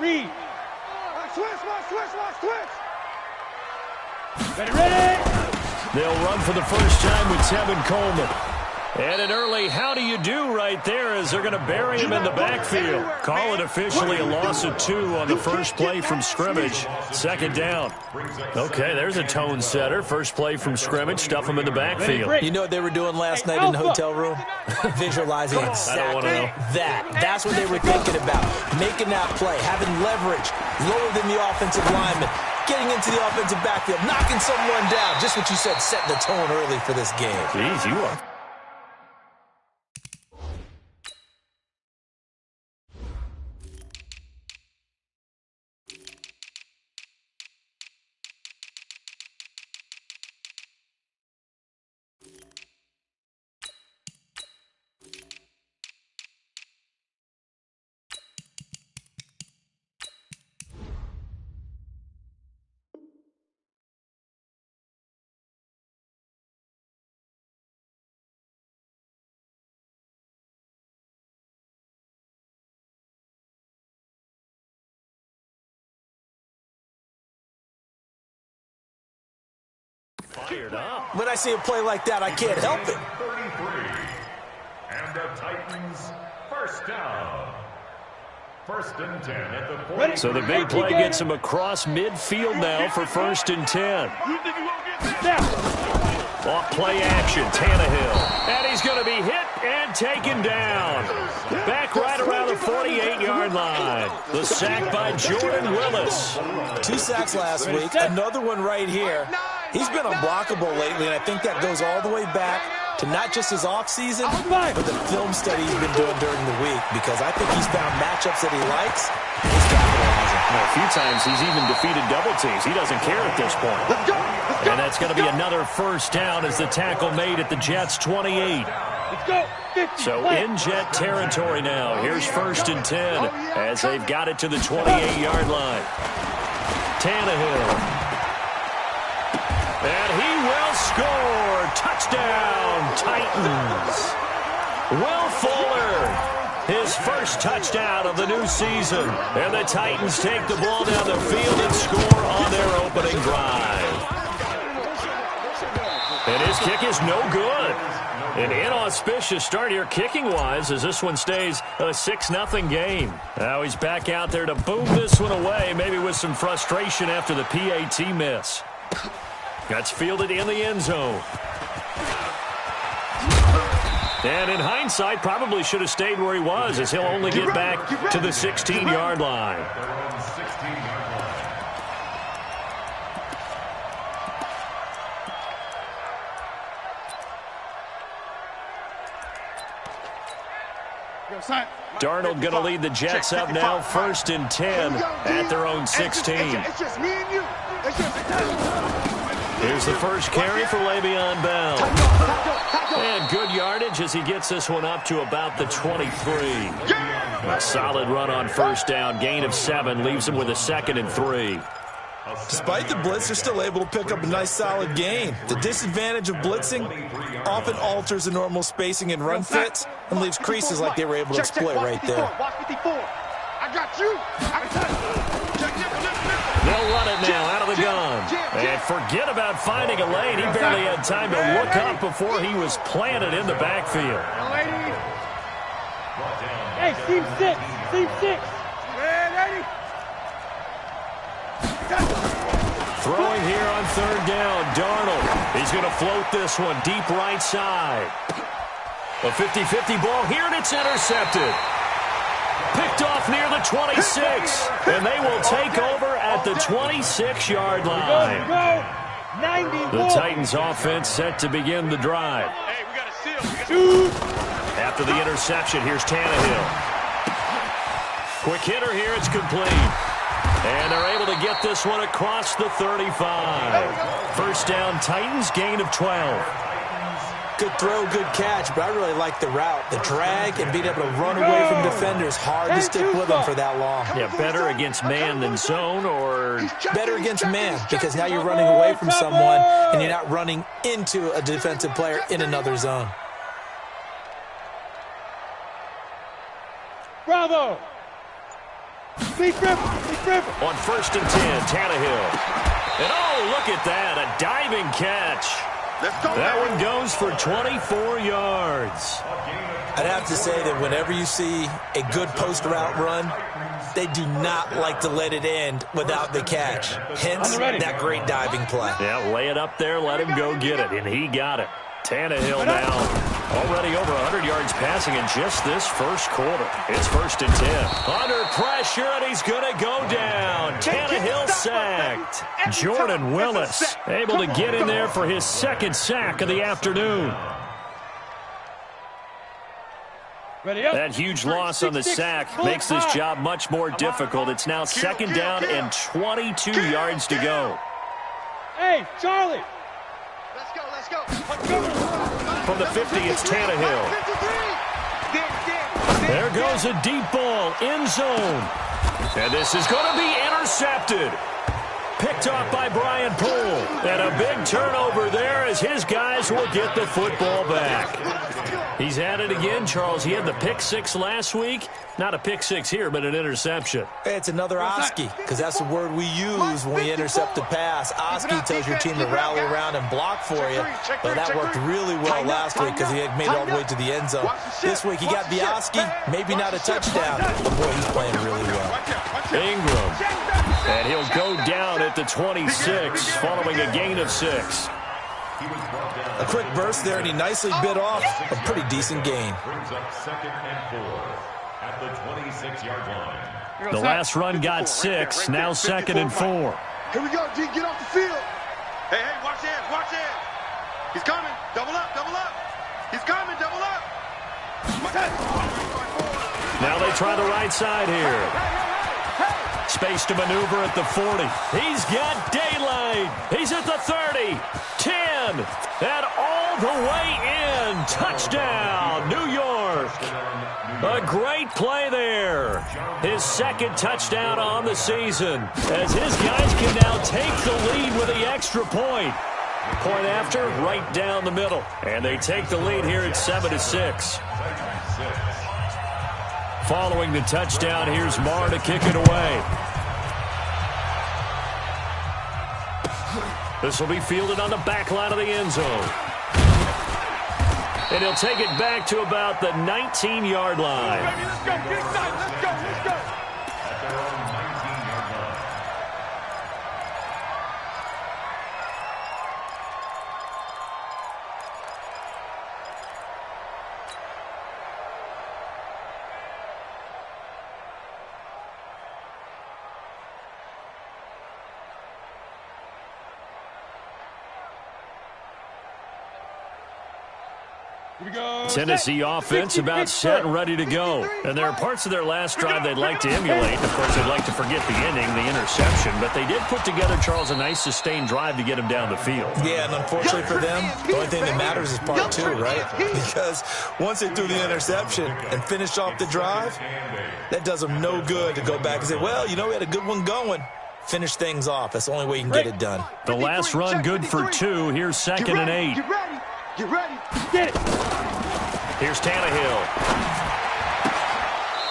Read. Switch. Ready. They'll run for the first time with Tevin Coleman. And an early how do you do right there as they're going to bury him in the backfield. Call it officially a loss of 2 on the first play from scrimmage. Second down. Okay, there's a tone setter. First play from scrimmage, stuff him in the backfield. You know what they were doing last night in the hotel room? Visualizing exactly that. That's what they were thinking about. Making that play, having leverage, lower than the offensive lineman, getting into the offensive backfield, knocking someone down. Just what you said, setting the tone early for this game. Jeez, you are. Fired up. When I see a play like that, I can't help it. 33. And the Titans first down. First and 10 at the 40. So the big play gets him across midfield now for first and 10. Off play action, Tannehill. And he's going to be hit and taken down. Back right around the 48-yard line. The sack by Jordan Willis. 2 sacks last week, another one right here. He's been unblockable lately, and I think that goes all the way back to not just his offseason, but the film study he's been doing during the week, because I think he's found matchups that he likes, and he's capitalizing. Well, a few times he's even defeated double teams. He doesn't care at this point. And that's going to be another first down as the tackle made at the Jets' 28. So in Jet territory now. Here's first and 10 as they've got it to the 28-yard line. Tannehill. And he will score. Touchdown, Titans. Will Fuller, his first touchdown of the new season. And the Titans take the ball down the field and score on their opening drive. And his kick is no good. An inauspicious start here kicking-wise as this one stays a 6-0 game. Now he's back out there to boom this one away, maybe with some frustration after the PAT miss. That's fielded in the end zone. And in hindsight, probably should have stayed where he was, as he'll only get back to the 16-yard line. Darnold going to lead the Jets up now, first and 10 at their own 16. It's just me and you. Here's the first carry for Le'Veon Bell. And good yardage as he gets this one up to about the 23. A solid run on first down, gain of 7, leaves him with a 2nd and 3. Despite the blitz, they're still able to pick up a nice, solid gain. The disadvantage of blitzing often alters the normal spacing and run fits and leaves creases like they were able to exploit right there. I got you. They'll run it now out of the gun. And forget about finding a lane. He barely had time to look up before he was planted in the backfield. Hey, team 6. Ready? Throwing here on third down, Darnold. He's going to float this one deep right side. A 50-50 ball here, and it's intercepted. Picked off near the 26, and they will take over at the 26-yard line. The Titans offense set to begin the drive. After the interception, here's Tannehill. Quick hitter here, it's complete. And they're able to get this one across the 35. First down, Titans, gain of 12. Good throw, good catch, but I really like the route. The drag and being able to run away from defenders, hard to stick with them for that long. Yeah, better against man than zone, or? Better against man, because now you're running away from someone and you're not running into a defensive player in another zone. Bravo! On 1st and 10, Tannehill. And oh, look at that, a diving catch. That one goes for 24 yards. I'd have to say that whenever you see a good post route run, they do not like to let it end without the catch. Hence, that great diving play. Yeah, lay it up there, let him go get it, and he got it. Tannehill now. Already over 100 yards passing in just this first quarter. It's 1st and 10. Under pressure, and he's going to go down. Tannehill sacked. Jordan Willis able to get in there for his 2nd sack of the afternoon. That huge loss on the sack makes this job much more difficult. It's now 2nd down and 22 yards to go. Hey, Charlie. Let's go. From the 50, it's Tannehill. There goes a deep ball, end zone. And this is going to be intercepted. Picked off by Brian Poole. And a big turnover there as his guys will get the football back. He's at it again, Charles. He had the pick 6 last week. Not a pick 6 here, but an interception. It's another Oski, because that's the word we use when we intercept a pass. Oski tells your team to rally around and block for you. But that worked really well last week because he had made it all the way to the end zone. This week he got the Oski, maybe not a touchdown, but boy, he's playing really well. Ingram. And he'll go down at the 26 following a gain of 6. A quick burst there, and he nicely bit off a pretty decent gain. Brings up 2nd and 4 at the 26-yard line. The last run got 6, now 2nd and 4. Here we go, D. Get off the field. Hey, watch hands. He's coming. Double up. He's coming, double up. Now they try the right side here. Space to maneuver at the 40. He's got daylight. He's at the 30, 10, and all the way in. Touchdown, New York. A great play there. His 2nd touchdown on the season as his guys can now take the lead with the extra point. Point after, right down the middle. And they take the lead here at 7-6. Following the touchdown, here's Marr to kick it away. This will be fielded on the back line of the end zone. And he'll take it back to about the 19-yard line. Let's go. Let's go. At their own 19-yard line. Tennessee offense about set and ready to go. And there are parts of their last drive they'd like to emulate. Of course, they'd like to forget the ending, the interception. But they did put together, Charles, a nice sustained drive to get him down the field. Yeah, and unfortunately for them, the only thing that matters is part 2, right? Because once they threw the interception and finished off the drive, that does them no good to go back and say, well, you know, we had a good one going. Finish things off. That's the only way you can get it done. The last run good for 2. Here's 2nd and 8. Get ready. Get it. Here's Tannehill.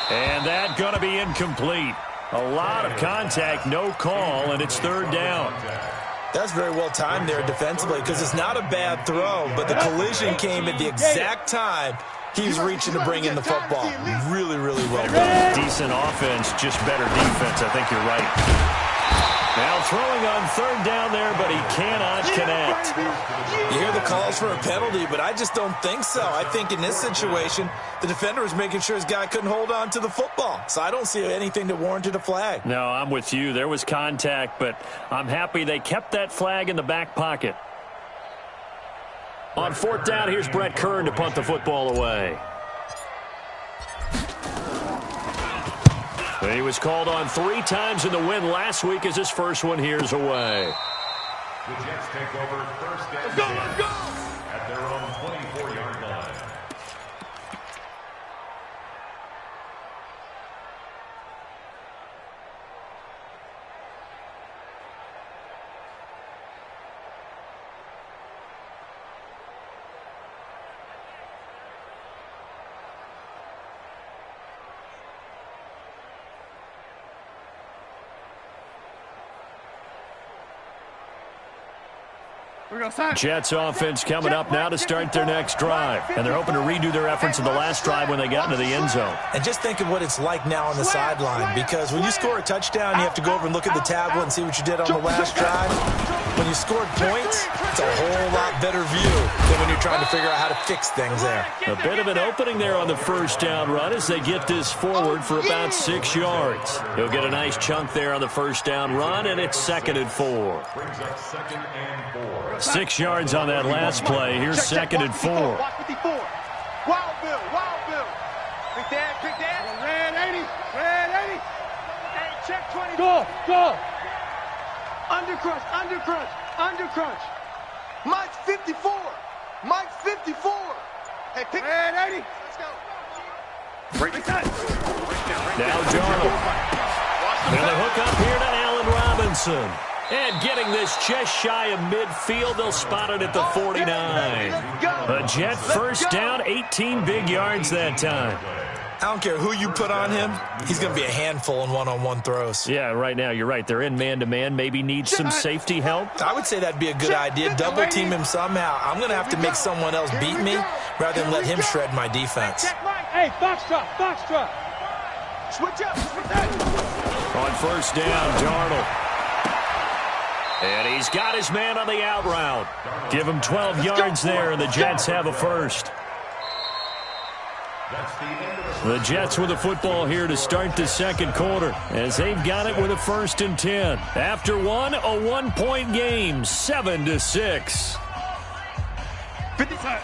And that going to be incomplete. A lot of contact, no call, and it's 3rd down. That's very well timed there defensively because it's not a bad throw, but the collision came at the exact time he was reaching to bring in the football. Really, really well done. Decent offense, just better defense. I think you're right. Now throwing on 3rd down there, but he cannot connect. You hear the calls for a penalty, but I just don't think so. I think in this situation, the defender was making sure his guy couldn't hold on to the football. So I don't see anything that warranted a flag. No, I'm with you. There was contact, but I'm happy they kept that flag in the back pocket. On 4th down, here's Brett Kern to punt the football away. He was called on 3 times in the win last week as his first one here's away. The Jets take over 1st and 10 at their own 24-yard line. Jets offense coming up now to start their next drive. And they're hoping to redo their efforts in the last drive when they got into the end zone. And just think of what it's like now on the sideline, because when you score a touchdown, you have to go over and look at the tablet and see what you did on the last drive. When you scored points, it's a whole lot better view than when you're trying to figure out how to fix things there. A bit of an opening there on the first down run as they get this forward for about 6 yards. He'll get a nice chunk there on the first down run, and it's 2nd and 4. 6 yards on that last play. Here's 2nd and 4. Wild Bill, Wild Bill. Quick dad. Red 80. Hey, check 20. Go. Under crunch. Mike's 54. Hey, pick Red 80. Let's go. Break it. Now Darnold. And the hook up here to Allen Robinson. And getting this just shy of midfield, they'll spot it at the 49. A Jet first down, 18 big yards that time. I don't care who you put on him, he's going to be a handful in one-on-one throws. Yeah, right now, you're right. They're in man-to-man. Maybe need some safety help. I would say that'd be a good idea. Double team him somehow. I'm going to have to make someone else beat me rather than let him shred my defense. Hey, foxtrot. Switch up. On first down, Darnold. And he's got his man on the out route. Give him 12 yards there, and the Jets have a first. The Jets with the football here to start the second quarter, as they've got it with a 1st and 10. After one, a 1-point game, 7-6. 55.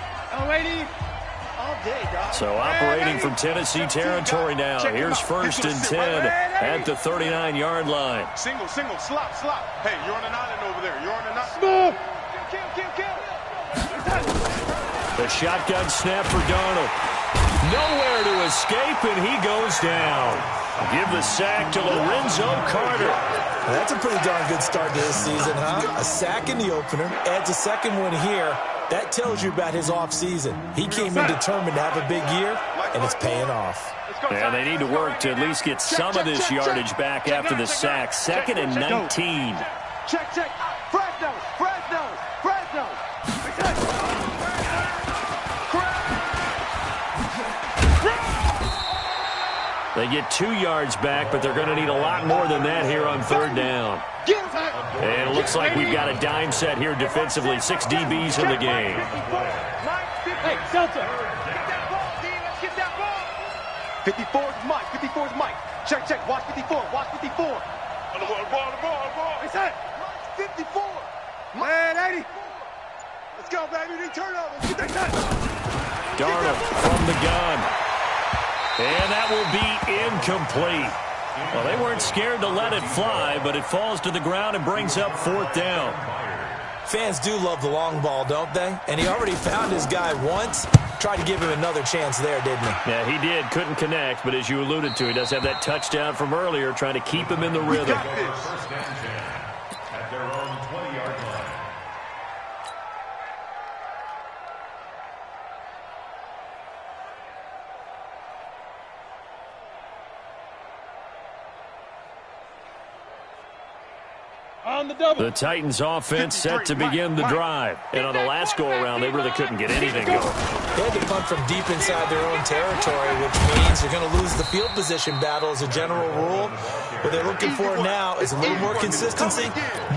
So operating from Tennessee territory now. Here's 1st and 10 at the 39-yard line. Single, slop. Hey, you're on an island over there. You're on an island. Kill. The shotgun snap for Darnold. Nowhere to escape, and he goes down. Give the sack to Lorenzo Carter. That's a pretty darn good start to this season, huh? A sack in the opener, adds a second one here. That tells you about his offseason. He came in determined to have a big year, and it's paying off. And they need to work to at least get some of this yardage back after the sack. 2nd and 19. Check. Fresno. They get 2 yards back, but they're going to need a lot more than that here on 3rd down. And it looks like we've got a dime set here defensively. 6 DBs in the game. Hey, Delta. Let's get that ball. 54 is Mike. Check. Watch 54. On the ball. It's that. Mike's 54. Man, 80. Let's go, baby. They turn over. Get that shot. Darnold from the gun. And that will be incomplete. Well, they weren't scared to let it fly, but it falls to the ground and brings up 4th down. Fans do love the long ball, don't they? And he already found his guy once. Tried to give him another chance there, didn't he? Yeah, he did. Couldn't connect, but as you alluded to, he does have that touchdown from earlier, trying to keep him in the rhythm. At their own 20-yard line. On the double. The Titans offense set to begin the drive. And on the last go-around, they really couldn't get anything going. They had to punt from deep inside their own territory, which means you're going to lose the field position battle as a general rule. What they're looking for now is a little more consistency,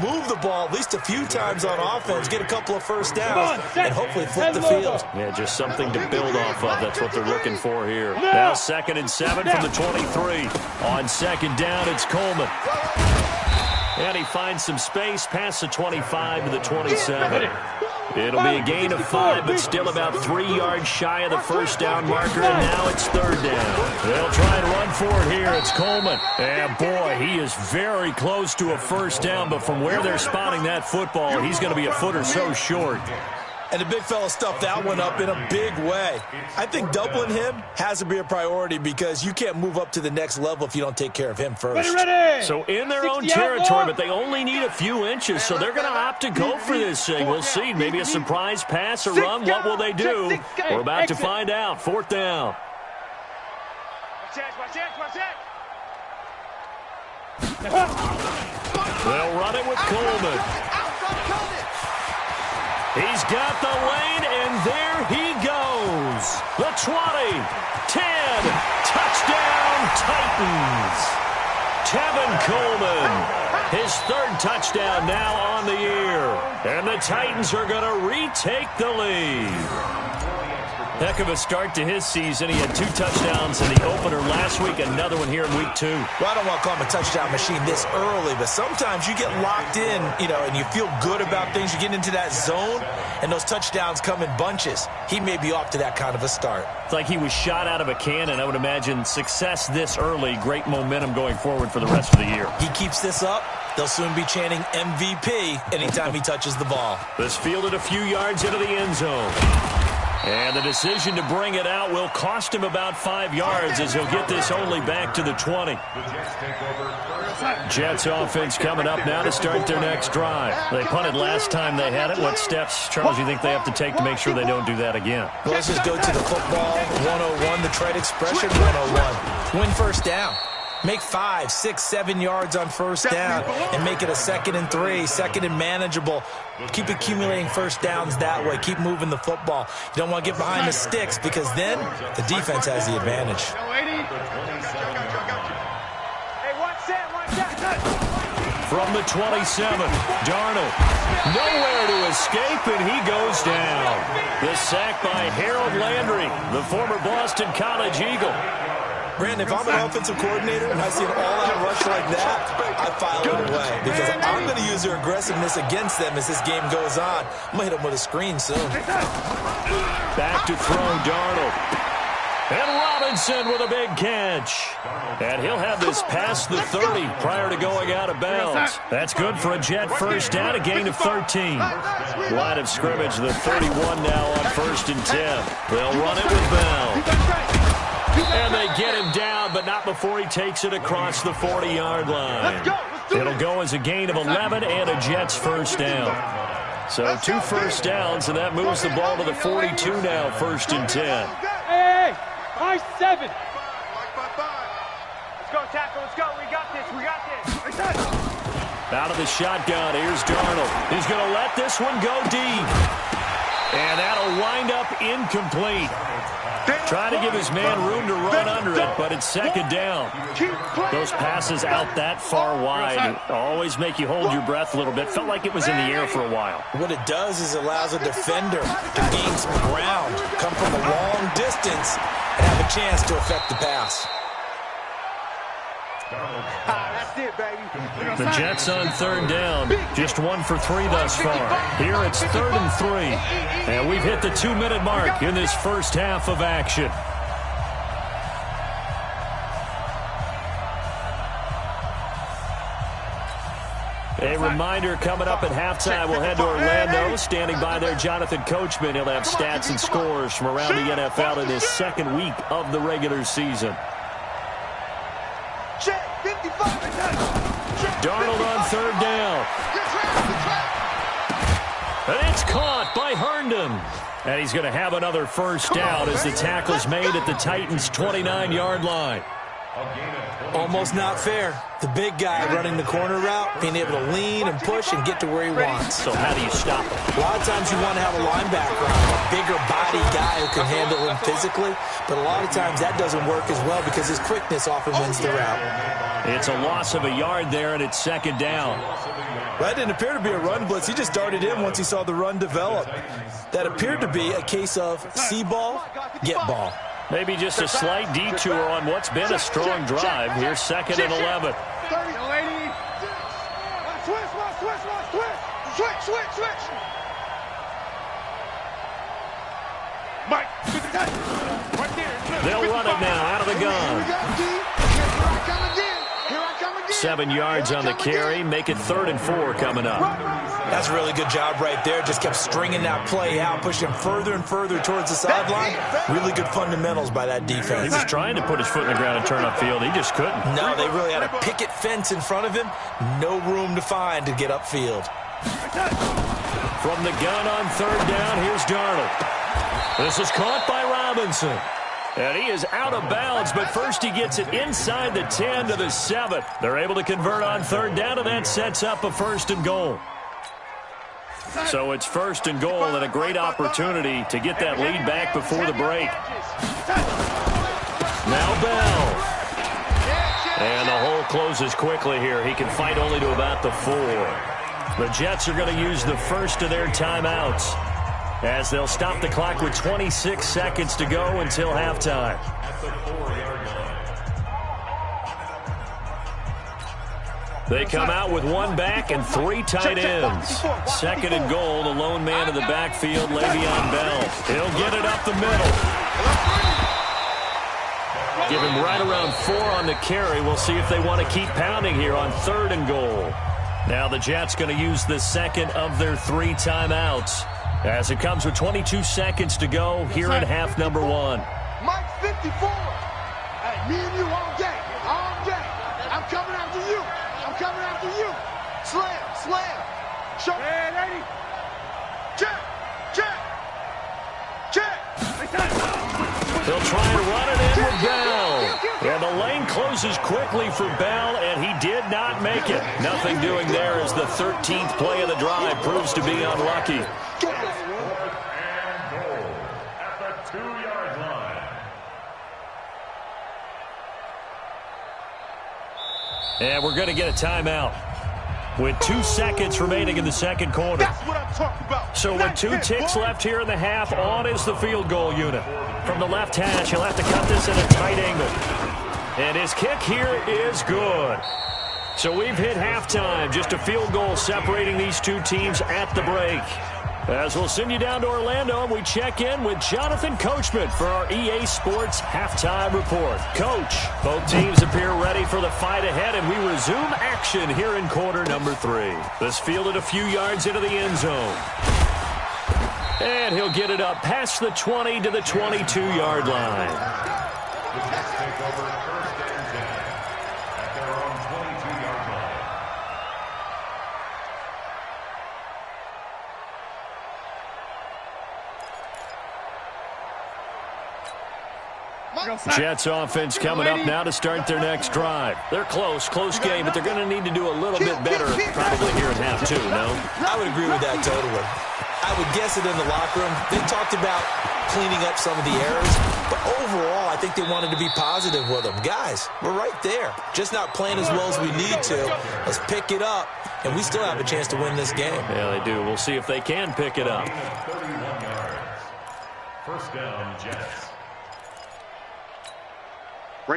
move the ball at least a few times on offense, get a couple of first downs, and hopefully flip the field. Yeah, just something to build off of. That's what they're looking for here. Now 2nd and 7 from the 23. On 2nd down, it's Coleman. And he finds some space past the 25 to the 27. It'll be a gain of 5, but still about 3 yards shy of the first down marker, and now it's 3rd down. They'll try and run for it here. It's Coleman. And, boy, he is very close to a first down, but from where they're spotting that football, he's going to be a foot or so short. And the big fella stuffed that one up in a big way. I think doubling him has to be a priority because you can't move up to the next level if you don't take care of him first. Ready. So in their own territory, but they only need a few inches, so they're going to opt to go for this thing. We'll see. Maybe a surprise pass or run. What will they do? We're about to find out. 4th down. They'll run it with Coleman. He's got the lane, and there he goes. The 20, 10, touchdown Titans. Tevin Coleman, his third touchdown now on the year. And the Titans are going to retake the lead. Heck of a start to his season. He had 2 touchdowns in the opener last week, another one here in week 2. Well, I don't want to call him a touchdown machine this early, but sometimes you get locked in, and you feel good about things. You get into that zone, and those touchdowns come in bunches. He may be off to that kind of a start. It's like he was shot out of a cannon. I would imagine success this early, great momentum going forward for the rest of the year. He keeps this up, they'll soon be chanting MVP anytime he touches the ball. This fielded a few yards into the end zone. And the decision to bring it out will cost him about 5 yards as he'll get this only back to the 20. Jets offense coming up now to start their next drive. They punted last time they had it. What steps, Charles, you think they have to take to make sure they don't do that again? Well, let's just go to the football 101, the trade expression 101. Win first down. Make 5, 6, 7 yards on first down and make it a 2nd and 3, 2nd and manageable. Keep accumulating first downs that way. Keep moving the football. You don't want to get behind the sticks because then the defense has the advantage. From the 27, Darnold. Nowhere to escape, and he goes down. The sack by Harold Landry, the former Boston College Eagle. Brandon, if I'm an offensive coordinator and I see an all-out rush like that, I file it away because I'm going to use their aggressiveness against them as this game goes on. I'm going to hit them with a screen soon. Back to throw, Darnold. And Robinson with a big catch. And he'll have this past the 30 prior to going out of bounds. That's good for a Jet first down, a gain of 13. Line of scrimmage, the 31 now on 1st and 10. They'll run it with Bell. And they get him down, but not before he takes it across the 40-yard line. It'll go as a gain of 11 and a Jets first down. So 2 first downs, and that moves the ball to the 42 now, 1st and 10. Hey, 5-7. Let's go, tackle. Let's go. We got this. We got this. Out of the shotgun, here's Darnold. He's going to let this one go deep. And that'll wind up incomplete. Trying to give his man room to run under it, but it's 2nd down. Those passes out that far wide always make you hold your breath a little bit. Felt like it was in the air for a while. What it does is it allows a defender to gain some ground, come from a long distance, and have a chance to affect the pass. That's it, baby. The Jets on 3rd down. Just 1 for 3 thus far. Here it's 3rd and 3. And we've hit the 2-minute mark in this first half of action. A reminder coming up at halftime, we'll head to Orlando. Standing by there, Jonathan Coachman. He'll have stats and scores from around the NFL in his 2nd week of the regular season. Darnold on 3rd down. And it's caught by Herndon. And he's going to have another first down as the tackle's made at the Titans' 29-yard line. Almost not fair. The big guy running the corner route, being able to lean and push and get to where he wants. So how do you stop him? A lot of times you want to have a linebacker on a bigger body guy who can handle him physically, but a lot of times that doesn't work as well because his quickness often wins the route. It's a loss of a yard there, and it's 2nd down. That didn't appear to be a run blitz. He just darted in once he saw the run develop. That appeared to be a case of see ball, get ball. Maybe just a slight detour on what's been a strong drive. Here's 2nd and 11. Switch. Mike, they'll run it now out of the gun. 7 yards on the carry. Make it 3rd and 4 coming up. That's a really good job right there. Just kept stringing that play out, pushing further and further towards the sideline. Really good fundamentals by that defense. He was trying to put his foot in the ground and turn upfield. He just couldn't. No, they really had a picket fence in front of him. No room to find to get upfield. From the gun on 3rd down, here's Darnold. This is caught by Robinson. And he is out of bounds, but first he gets it inside the 10 to the 7. They're able to convert on 3rd down, and that sets up a 1st and goal. So it's 1st and goal and a great opportunity to get that lead back before the break. Now Bell. And the hole closes quickly here. He can fight only to about the 4. The Jets are going to use the first of their timeouts as they'll stop the clock with 26 seconds to go until halftime. They come out with 1 back and 3 tight ends. 2nd and goal, the lone man in the backfield, Le'Veon Bell. He'll get it up the middle. Give him right around 4 on the carry. We'll see if they want to keep pounding here on 3rd and goal. Now the Jets going to use the 2nd of their 3 timeouts as it comes with 22 seconds to go here in half number 1. Mike 54. Hey, me and you all day. All day. I'm coming after you. I'm coming after you. Slam, slam. Show. Hey, lady. Check, check, check. They'll try and run it in with Bell. And the lane closes quickly for Bell, and he did not make it. Nothing doing there as the 13th play of the drive proves to be unlucky. And goal at the 2-yard line. And we're going to get a timeout with 2 seconds remaining in the second quarter. That's what I'm talking about. So with 2 ticks left here in the half, on is the field goal unit. From the left hash, he'll have to cut this at a tight angle. And his kick here is good. So we've hit halftime. Just a field goal separating these 2 teams at the break. As we'll send you down to Orlando, we check in with Jonathan Coachman for our EA Sports Halftime Report. Coach, both teams appear ready for the fight ahead, and we resume action here in quarter number 3. This fielded a few yards into the end zone. And he'll get it up past the 20 to the 22-yard line. The Jets take over 1st and 10 at their own 22-yard line. Jets offense coming up now to start their next drive. They're close game, but they're going to need to do a little bit better probably here in half 2, no? I would agree with that totally. I would guess it in the locker room. They talked about cleaning up some of the errors, but overall, I think they wanted to be positive with them. Guys, we're right there. Just not playing as well as we need to. Let's pick it up, and we still have a chance to win this game. Yeah, they do. We'll see if they can pick it up. 31 yards. 1st down, Jets.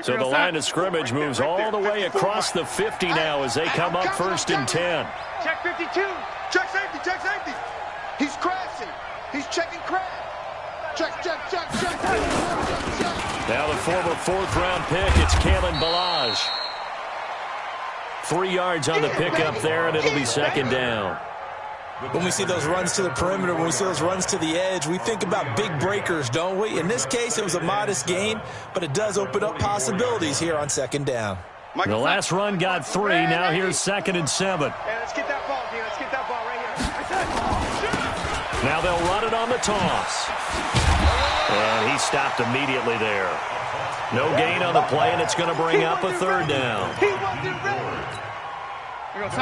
So the line of scrimmage moves all the way across the 50 now as they come up 1st and 10. Check 52. Check safety, check safety. He's crashing. He's checking crash. Check, check, check, check. Now the former 4th-round pick, it's Kalen Ballage. 3 yards on the pickup there, and it'll be 2nd down. When we see those runs to the perimeter, when we see those runs to the edge, we think about big breakers, don't we? In this case, it was a modest gain, but it does open up possibilities here on 2nd down. The last run got 3. Now here's 2nd and 7. Hey, let's get that ball, D. Let's get that ball right here. Now they'll run it on the toss. And he stopped immediately there. No gain on the play, and it's going to bring up a 3rd down. He wasn't ready.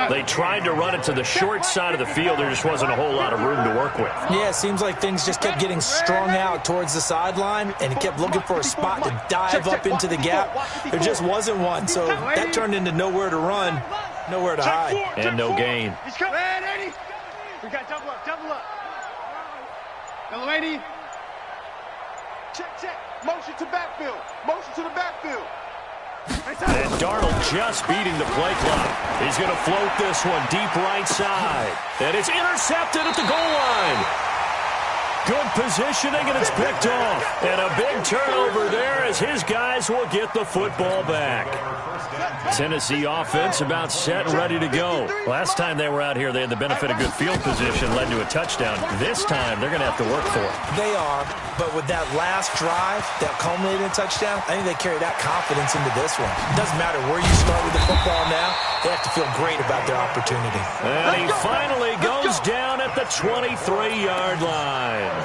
They tried to run it to the short side of the field. There just wasn't a whole lot of room to work with. Yeah, it seems like things just kept getting strung out towards the sideline, and he kept looking for a spot to dive up into the gap. There just wasn't one, so that turned into nowhere to run, nowhere to hide. And no gain. He's coming. Eddie. We got double up, double up. Double 80. Check, check. Motion to backfield. Motion to the backfield. And Darnold just beating the play clock. He's going to float this one deep right side. And it's intercepted at the goal line. Good positioning, and it's picked off. And a big turnover there as his guys will get the football back. Tennessee offense about set and ready to go. Last time they were out here, they had the benefit of good field position, led to a touchdown. This time, they're going to have to work for it. They are, but with that last drive that culminated in a touchdown, I think they carry that confidence into this one. It doesn't matter where you start with the football now. They have to feel great about their opportunity. And he finally goes down at the 23-yard line.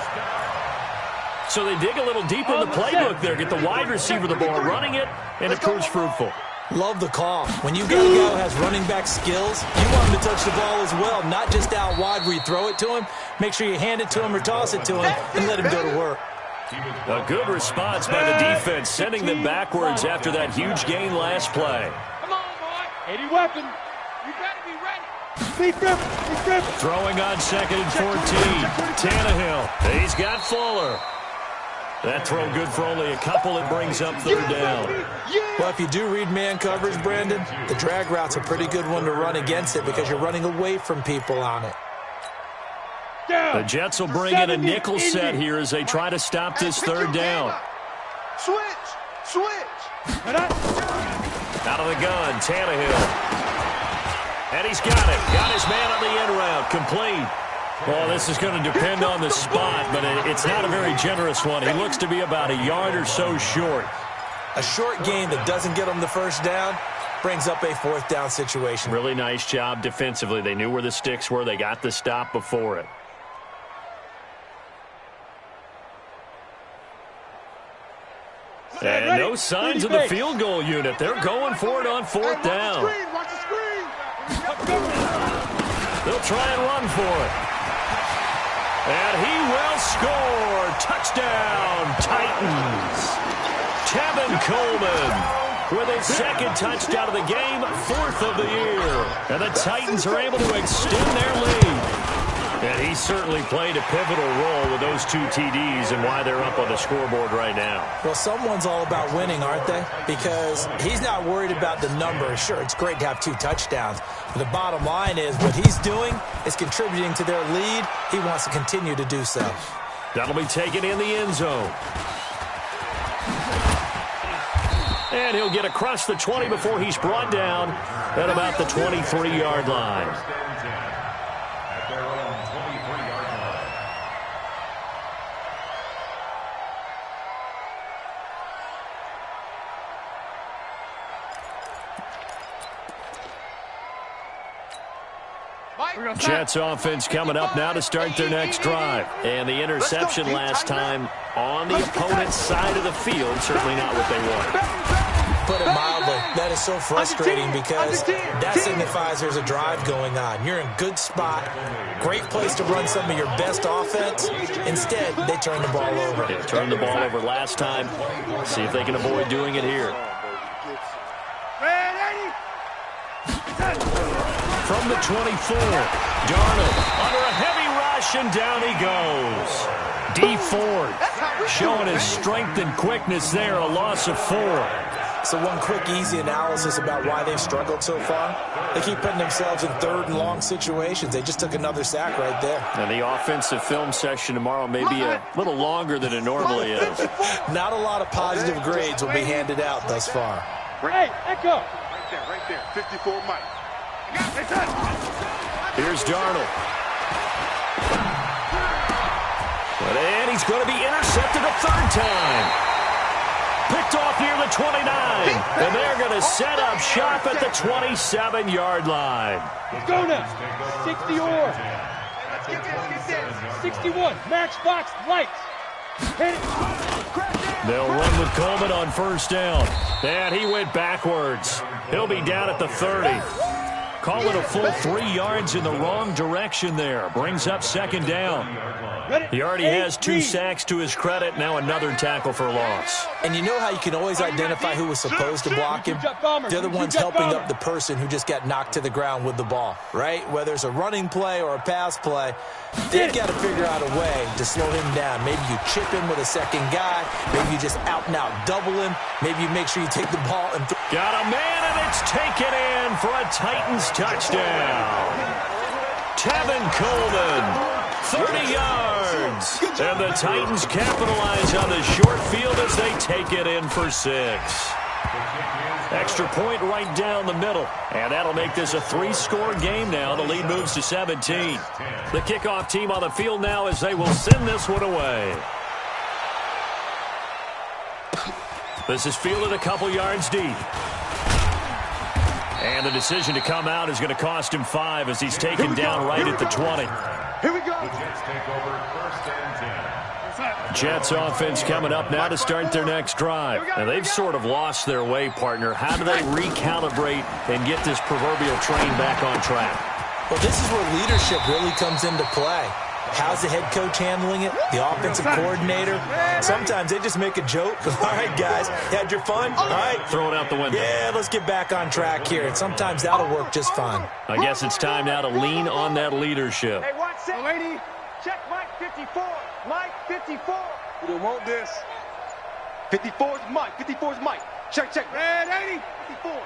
So they dig a little deeper in the playbook there, get the wide receiver the ball, running it, and it proves fruitful. Love the call. When you've got a guy who has running back skills, you want him to touch the ball as well, not just out wide where you throw it to him. Make sure you hand it to him or toss it to him and let him go to work. A good response by the defense, sending them backwards after that huge gain last play. Come on, boy. 80 weapon. You better be ready. Be careful. Throwing on 2nd and 14. Tannehill. He's got Fuller. That throw good for only a couple. It brings up 3rd down. Well, if you do read man coverage, Brandon, the drag route's a pretty good one to run against it because you're running away from people on it. The Jets will bring in a nickel set here as they try to stop this 3rd down. Switch. Out of the gun, Tannehill. And he's got it. Got his man on the end route. Complete. Well, this is going to depend on the spot, but it's not a very generous one. He looks to be about a yard or so short. A short gain that doesn't get him the 1st down brings up a 4th down situation. Really nice job defensively. They knew where the sticks were. They got the stop before it. And no signs of the field goal unit. They're going for it on 4th down. Watch the screen. They'll try and run for it. And he will score. Touchdown, Titans. Tevin Coleman with his 2nd touchdown of the game, 4th of the year. And the Titans are able to extend their lead. And he certainly played a pivotal role with those 2 TDs and why they're up on the scoreboard right now. Well, someone's all about winning, aren't they? Because he's not worried about the number. Sure, it's great to have 2 touchdowns. But the bottom line is what he's doing is contributing to their lead. He wants to continue to do so. That'll be taken in the end zone. And he'll get across the 20 before he's brought down at about the 23-yard line. Jets offense coming up now to start their next drive. And the interception last time on the opponent's side of the field, certainly not what they wanted. Put it mildly, that is so frustrating because that signifies there's a drive going on. You're in a good spot, great place to run some of your best offense. Instead, they turn the ball over. They turned the ball over last time. See if they can avoid doing it here. From the 24, Darnold under a heavy rush, and down he goes. D. Ford showing his strength and quickness there, a loss of 4. So one quick, easy analysis about why they've struggled so far. They keep putting themselves in 3rd and long situations. They just took another sack right there. And the offensive film session tomorrow may be a little longer than it normally is. Not a lot of positive grades will be handed out thus far. Hey, Echo. Right there. 54 Mike. Here's Darnold. And he's going to be intercepted a 3rd time. Picked off near the 29. And they're going to set up shop at the 27-yard line. Let's go now. 60 or 61. Matchbox lights. Hit it. They'll run with Coleman on 1st down. And he went backwards. He'll be down at the 30. Call it a full 3 yards in the wrong direction there. Brings up 2nd down. He already has 2 sacks to his credit. Now another tackle for loss. And you know how you can always identify who was supposed to block him? They're the ones helping up the person who just got knocked to the ground with the ball, right? Whether it's a running play or a pass play, they've got to figure out a way to slow him down. Maybe you chip him with a 2nd guy. Maybe you just out-and-out double him. Maybe you make sure you take the ball and got a man, and it's taken in for a Titans touchdown. Tevin Coleman, 30 yards. And the Titans capitalize on the short field as they take it in for 6. Extra point right down the middle. And that'll make this a 3-score game now. The lead moves to 17. The kickoff team on the field now as they will send this one away. This is fielded a couple yards deep. And the decision to come out is going to cost him 5 as he's taken down right at the 20. Here we go. The Jets take over 1st and 10. Jets offense coming up now to start their next drive. And they've sort of lost their way, partner. How do they recalibrate and get this proverbial train back on track? Well, this is where leadership really comes into play. How's the head coach handling it? The offensive coordinator? Sometimes they just make a joke. All right, guys, you had your fun? All right. Throw it out the window. Yeah, let's get back on track here. And sometimes that'll work just fine. I guess it's time now to lean on that leadership. Hey, watch it. Lady, check Mike 54. Mike 54. We don't want this. 54 is Mike. 54 is Mike. Check. Red 80. 54.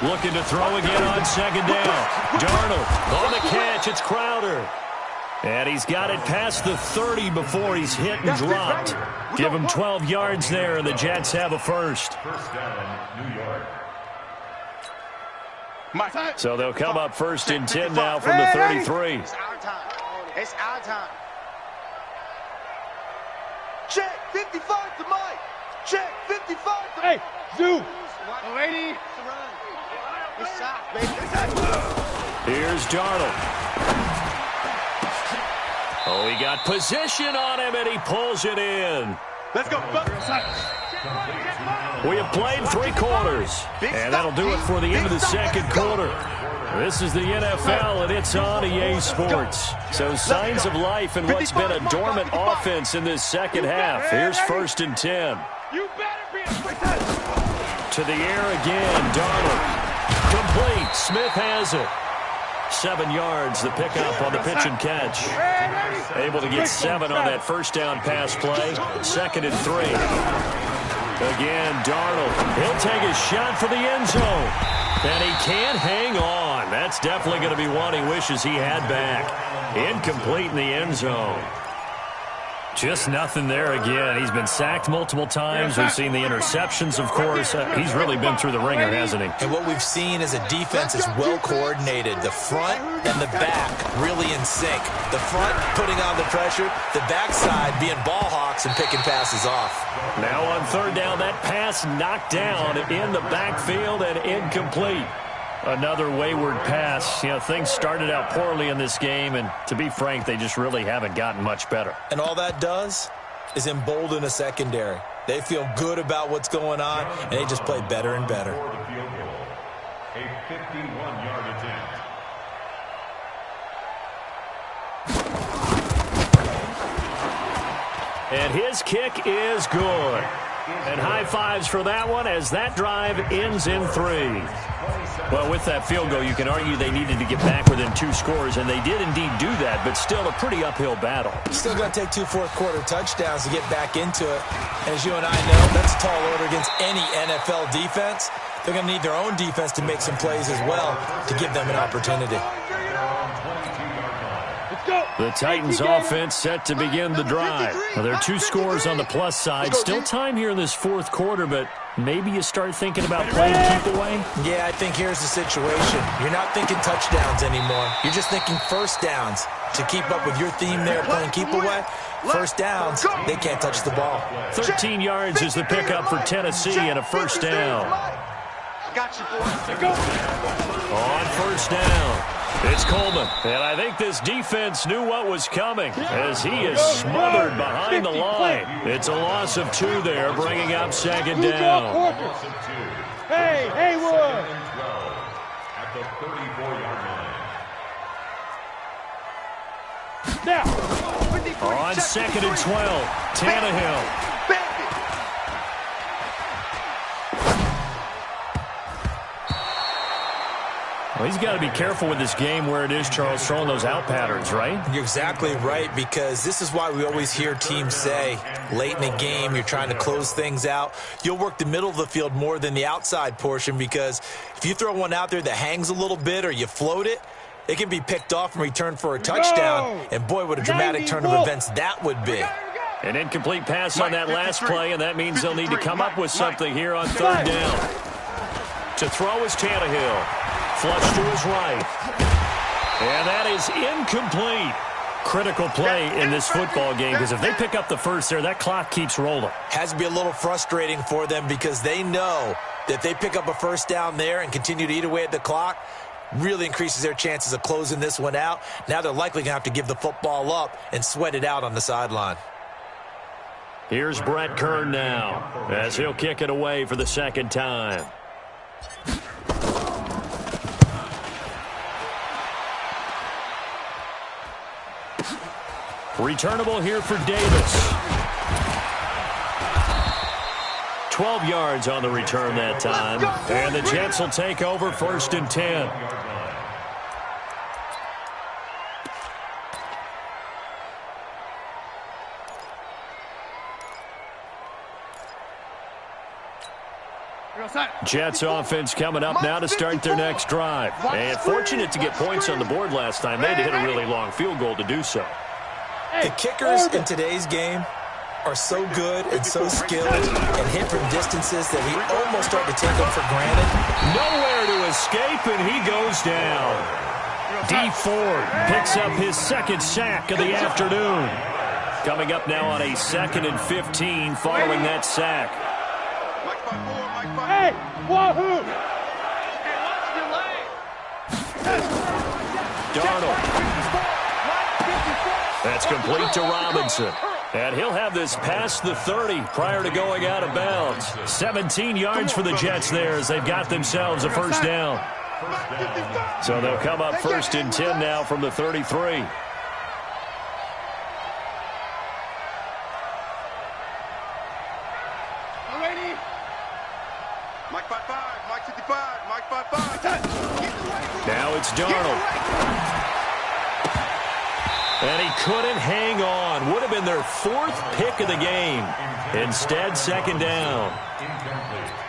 Looking to throw again on second down. Darnold on the catch. It's Crowder. And he's got it past the 30 before he's hit and dropped. Give him 12 yards there, and the Jets have a first. First down, New York. So they'll come up first and 10 now from the 33. It's our time. It's our time. Check 55 to Mike. Check 55 to Hey, Zoo. Lady. It's shot, baby. Here's Darnold. Oh, he got position on him, and he pulls it in. Let's go. We have played 3 quarters, and that'll do it for the end of the second quarter. This is the NFL, and it's on EA Sports. So signs of life in what's been a dormant offense in this second half. Here's first and 10. You better be To the air again, Darnold. Complete. Smith has it. 7 yards, the pickup on the pitch and catch. Able to get 7 on that first down pass play. Second and 3. Again, Darnold. He'll take a shot for the end zone. And he can't hang on. That's definitely going to be one he wishes he had back. Incomplete in the end zone. Just nothing there again. He's been sacked multiple times. We've seen the interceptions, of course. He's really been through the ringer, hasn't he? And what we've seen is a defense is well coordinated. The front and the back really in sync. The front putting on the pressure, the backside being ball hawks and picking passes off. Now on third down, that pass knocked down in the backfield and incomplete. Another wayward pass. You know, things started out poorly in this game, and to be frank, they just really haven't gotten much better. And all that does is embolden a secondary. They feel good about what's going on, and they just play better and better. For the field goal, a 51-yard attempt. And his kick is good. And high fives for that one as that drive ends in 3. Well, with that field goal, you can argue they needed to get back within 2 scores, and they did indeed do that, but still a pretty uphill battle. Still going to take 2 fourth-quarter touchdowns to get back into it. As you and I know, that's a tall order against any NFL defense. They're going to need their own defense to make some plays as well to give them an opportunity. The Titans offense set to begin the drive. Well, there are 2 scores on the plus side. Still time here in this fourth quarter, but maybe you start thinking about playing keep away? Yeah, I think here's the situation. You're not thinking touchdowns anymore. You're just thinking first downs. To keep up with your theme there, playing keep away, first downs, they can't touch the ball. 13 yards is the pickup for Tennessee and a first down. Got you, boy. On first down, it's Coleman. And I think this defense knew what was coming as he is smothered behind the line. It's a loss of 2 there, bringing up second down. Hey, Haywood. At the 34-yard line. Now. On second and 12, Tannehill. Well, he's got to be careful with this game where it is, Charles, throwing those out patterns, right? You're exactly right, because this is why we always hear teams say, late in the game, you're trying to close things out. You'll work the middle of the field more than the outside portion, because if you throw one out there that hangs a little bit or you float it, it can be picked off and returned for a touchdown. And boy, what a dramatic turn of events that would be. An incomplete pass on that last play, and that means they'll need to come up with something here on third down. To throw is Tannehill. Flush to his right. And that is incomplete. Critical play in this football game, because if they pick up the first there, that clock keeps rolling. Has to be a little frustrating for them, because they know that if they pick up a first down there and continue to eat away at the clock, really increases their chances of closing this one out. Now they're likely going to have to give the football up and sweat it out on the sideline. Here's Brett Kern now as he'll kick it away for the second time. Returnable here for Davis. 12 yards on the return that time. And the Jets will take over 1st and 10. Jets offense coming up now to start their next drive. And fortunate to get points on the board last time. They had to hit a really long field goal to do so. The kickers in today's game are so good and so skilled and hit from distances that we almost start to take them for granted. Nowhere to escape, and he goes down. D. Ford picks up his second sack of the afternoon. Coming up now on a 2nd and 15 following that sack. Hey, wahoo! Darnold. That's complete to Robinson. And he'll have this past the 30 prior to going out of bounds. 17 yards for the Jets there as they've got themselves a first down. So they'll come up 1st and 10 now from the 33. Mike 5-5, Mike 55, Mike 5-5. Now it's Darnold. And he couldn't hang on. Would have been their 4th pick of the game. Instead, 2nd down.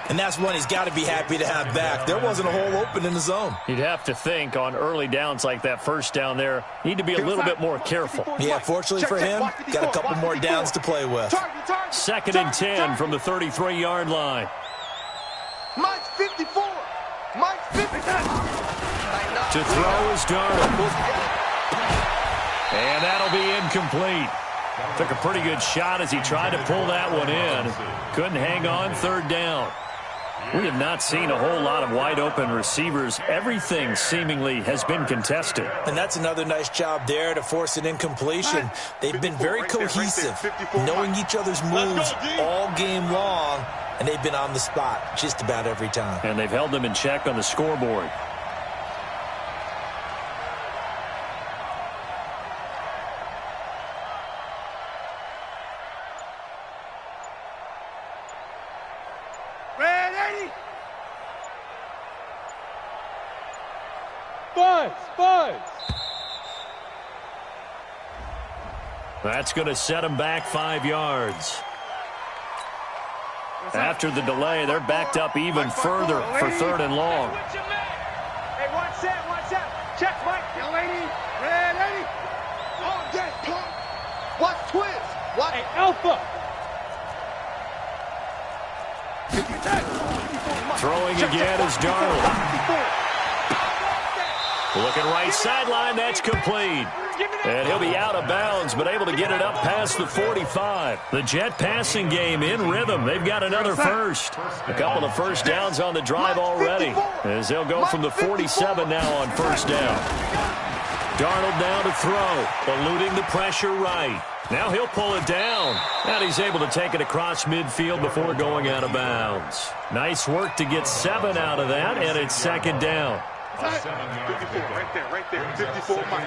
And that's one he's got to be happy to have back. There wasn't a hole open in the zone. You'd have to think on early downs like that first down there, need to be a little bit more careful. Yeah, fortunately for him, got a couple more downs to play with. 2nd and 10 from the 33-yard line. Mike's 54. Mike's 54. To throw is Darnold. And that'll be incomplete. Took a pretty good shot as he tried to pull that one in. Couldn't hang on, 3rd down. We have not seen a whole lot of wide-open receivers. Everything seemingly has been contested. And that's another nice job there to force an incompletion. They've been very cohesive, knowing each other's moves all game long, and they've been on the spot just about every time. And they've held them in check on the scoreboard. That's going to set them back 5 yards. After the delay, they're backed up even further for 3rd and long. Hey, watch that, watch that. Check, Mike. Young lady, red lady. All day, punk. Watch twins. Watch. Hey, Alpha. Throwing again is Darnold. Looking right sideline, that's complete. And he'll be out of bounds, but able to get it up past the 45. The Jet passing game in rhythm. They've got another first. A couple of first downs on the drive already, as they'll go from the 47 now on 1st down. Darnold now to throw, eluding the pressure right. Now he'll pull it down, and he's able to take it across midfield before going out of bounds. Nice work to get 7 out of that, and it's 2nd down. 54, right there, 54, Mike.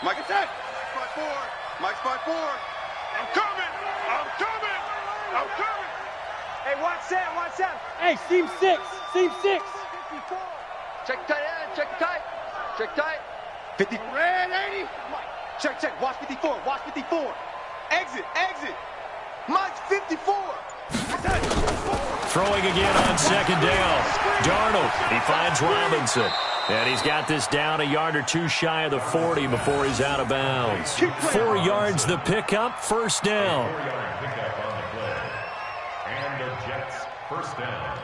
Mike attack. 5-4, Mike's 5-4. I'm coming. Hey, watch that. Hey, seam 6. Check tight end. Check tight. 50. Red 80. Check. Watch 54. Exit. Mike's 54. Throwing again on 2nd down. Darnold, he finds Robinson. And he's got this down a yard or two shy of the 40 before he's out of bounds. 4 yards the pickup, 1st down. And the Jets, 1st down.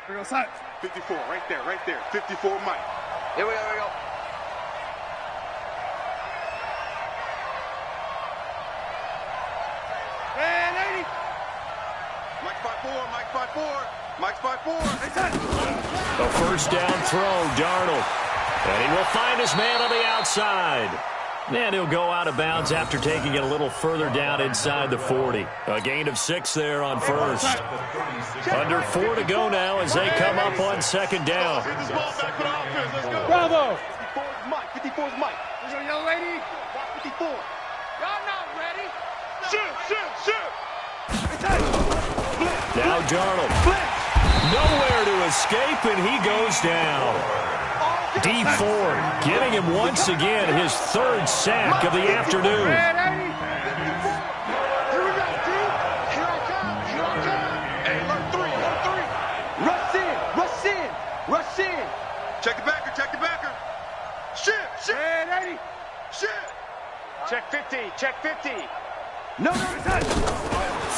Here goes Hutch. 54, right there. 54, Mike. Here we go. Mike's 5'4", Mike's 5'4", Mike's 5'4". A first down throw, Darnold. And he will find his man on the outside. And he'll go out of bounds after taking it a little further down inside the 40. A gain of 6 there on first. Under 4 to go now as they come up on second down. Bravo! 54's Mike. 54's Mike. There's a young lady. Watch 54. Y'all not ready? Shoot! Now Darnold. Nowhere to escape, and he goes down. D Ford getting him once again his 3rd sack of the afternoon. Here we go, D. Here I come. Hey, look, 3. Rush in. Check the backer. Shit. Ready? Shit. Check 50. No, it's not.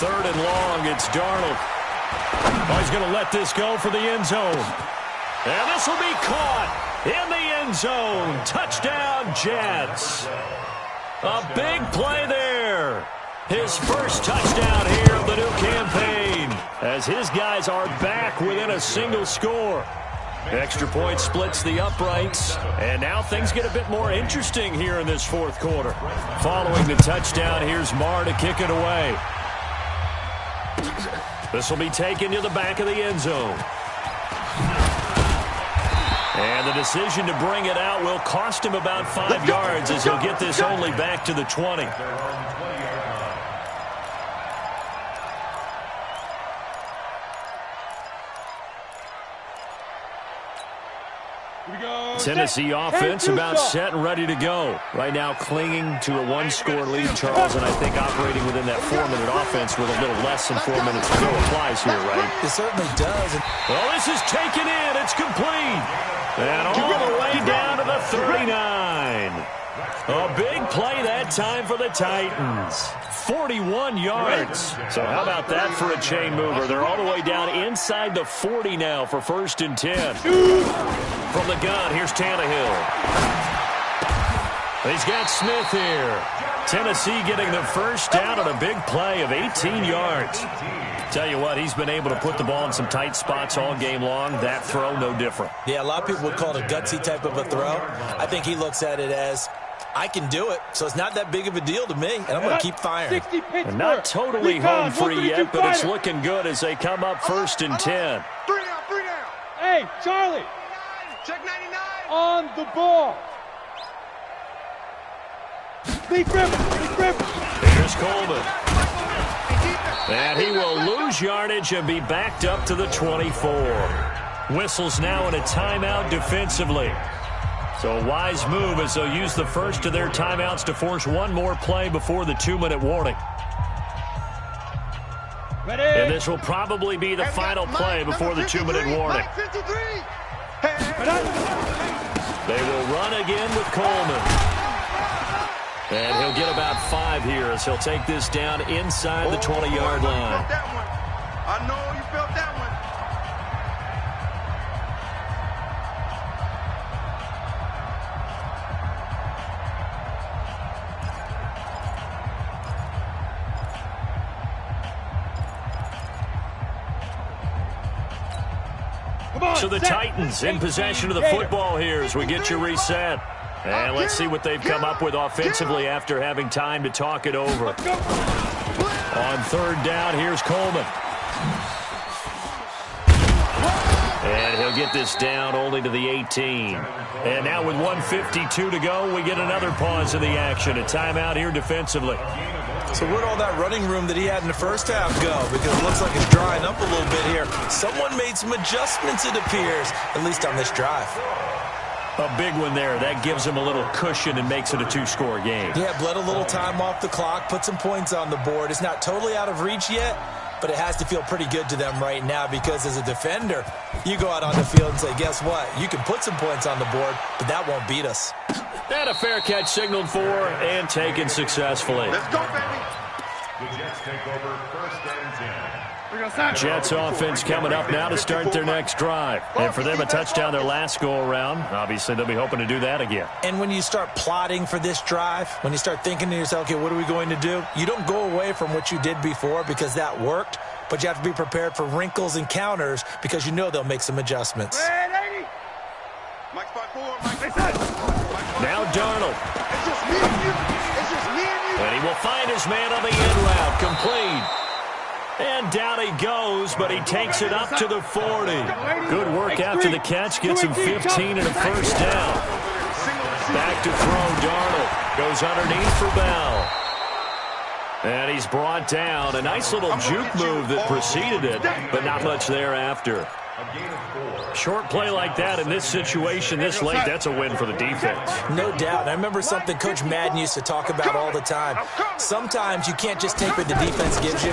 3rd and long, it's Darnold. Oh, he's going to let this go for the end zone. And this will be caught in the end zone. Touchdown, Jets. A big play there. His first touchdown here of the new campaign, as his guys are back within a single score. Extra point splits the uprights, and now things get a bit more interesting here in this 4th quarter. Following the touchdown, here's Marr to kick it away. This will be taken to the back of the end zone. And the decision to bring it out will cost him about 5 yards as he'll get this only back to the 20. Tennessee offense about set and ready to go. Right now clinging to a 1-score lead, Charles, and I think operating within that 4-minute offense with a little less than 4 minutes to go applies here, right? It certainly does. Well, this is taken in. It's complete. And all the way down to the 39. A big play that time for the Titans. 41 yards. So how about that for a chain mover? They're all the way down inside the 40 now for 1st and 10. From the gun, here's Tannehill. He's got Smith here. Tennessee getting the first down on a big play of 18 yards. Tell you what, he's been able to put the ball in some tight spots all game long. That throw, no different. Yeah, a lot of people would call it a gutsy type of a throw. I think he looks at it as, I can do it, so it's not that big of a deal to me, and I'm going to keep firing. And not totally home free yet, but it's looking good as they come up 1st and 10. 3 down. Hey, Charlie. Check 99. On the ball. Lee Griffin. Here's Coleman. And he will lose yardage and be backed up to the 24. Whistles now in a timeout defensively. So a wise move as they'll use the first of their timeouts to force one more play before the 2-minute warning. Ready. And this will probably be the final play before the 2-minute warning. They will run again with Coleman. And he'll get about 5 here as he'll take this down inside the 20-yard line. I know you felt that one. So the Titans in possession of the football here as we get you reset. And let's see what they've come up with offensively after having time to talk it over. On 3rd down, here's Coleman. And he'll get this down only to the 18. And now with 1:52 to go, we get another pause in the action. A timeout here defensively. So where'd all that running room that he had in the first half go? Because it looks like it's drying up a little bit here. Someone made some adjustments, it appears, at least on this drive. A big one there. That gives him a little cushion and makes it a 2-score game. Yeah, bled a little time off the clock, put some points on the board. It's not totally out of reach yet, but it has to feel pretty good to them right now because as a defender, you go out on the field and say, guess what? You can put some points on the board, but that won't beat us. And a fair catch signaled for and taken successfully. Let's go, baby. The Jets take over 1st and 10. Jets offense coming up now to start their next drive. And for them, a touchdown their last go-around. Obviously, they'll be hoping to do that again. And when you start plotting for this drive, when you start thinking to yourself, okay, what are we going to do? You don't go away from what you did before because that worked, but you have to be prepared for wrinkles and counters because you know they'll make some adjustments. Mike spot 4. Mike. Now Darnold. It's just me and you. It's just me and you. And he will find his man on the end route. Complete. And down he goes, but he takes it up to the 40. Good work after the catch. Gets him 15 and a first down. Back to throw. Darnold goes underneath for Bell. And he's brought down. A nice little juke move that preceded it, but not much thereafter. Short play like that in this situation this late, that's a win for the defense. No doubt. I remember something Coach Madden used to talk about all the time. Sometimes you can't just take what the defense gives you.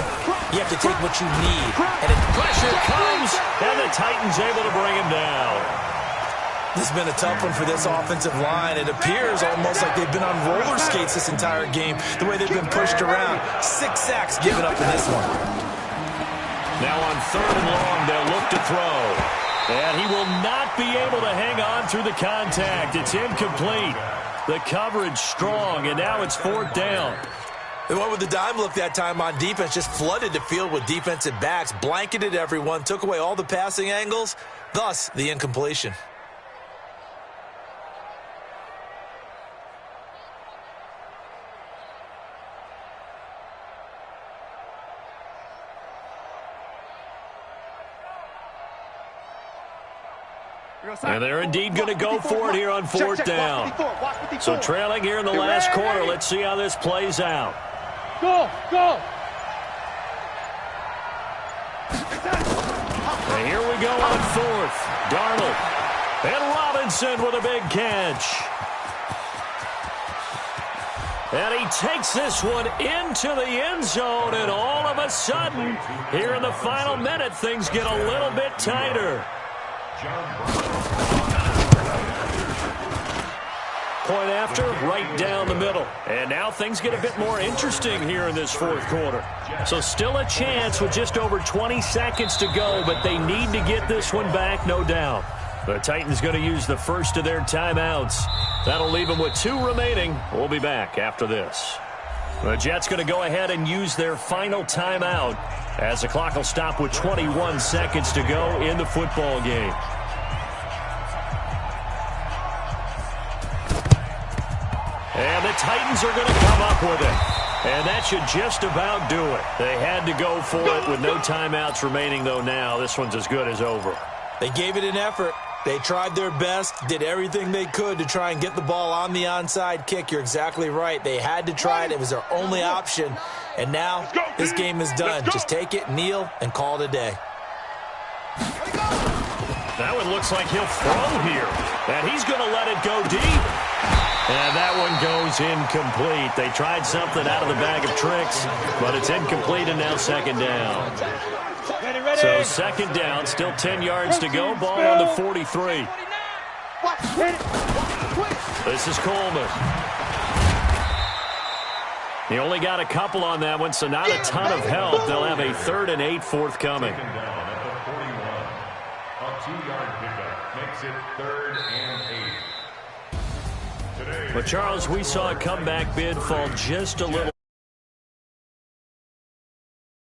You have to take what you need. And pressure comes, and the Titans able to bring him down. This has been a tough one for this offensive line. It appears almost like they've been on roller skates this entire game, the way they've been pushed around. 6 sacks given up in this one. Now on 3rd and long, they'll look to throw. And he will not be able to hang on through the contact. It's incomplete. The coverage strong, and now it's 4th down. They went with the dime look that time on defense, just flooded the field with defensive backs, blanketed everyone, took away all the passing angles, thus the incompletion. And they're indeed going to go for it here on 4th down. So trailing here in the last quarter. Let's see how this plays out. Go, go. And here we go on 4th. Darnold. And Robinson with a big catch. And he takes this one into the end zone. And all of a sudden, here in the final minute, things get a little bit tighter. Point after, right down the middle. And now things get a bit more interesting here in this 4th quarter. So still a chance with just over 20 seconds to go, but they need to get this one back, no doubt. The Titans going to use the first of their timeouts. That'll leave them with 2 remaining. We'll be back after this. The Jets going to go ahead and use their final timeout as the clock will stop with 21 seconds to go in the football game. And the Titans are going to come up with it. And that should just about do it. They had to go for it with no timeouts remaining, though now. This one's as good as over. They gave it an effort. They tried their best, did everything they could to try and get the ball on the onside kick. You're exactly right. They had to try it. It was their only option. And now this game is done. Just take it, kneel, and call it a day. That one looks like he'll throw here. And he's going to let it go deep. And that one goes incomplete. They tried something out of the bag of tricks, but it's incomplete and now 2nd down. So 2nd down, still 10 yards to go. Ball on the 43. This is Coleman. He only got a couple on that one, so not a ton of help. They'll have a 3rd and 8 forthcoming. A 2-yard pickup makes it 3rd and 8. But, Charles, we saw a comeback bid fall just a little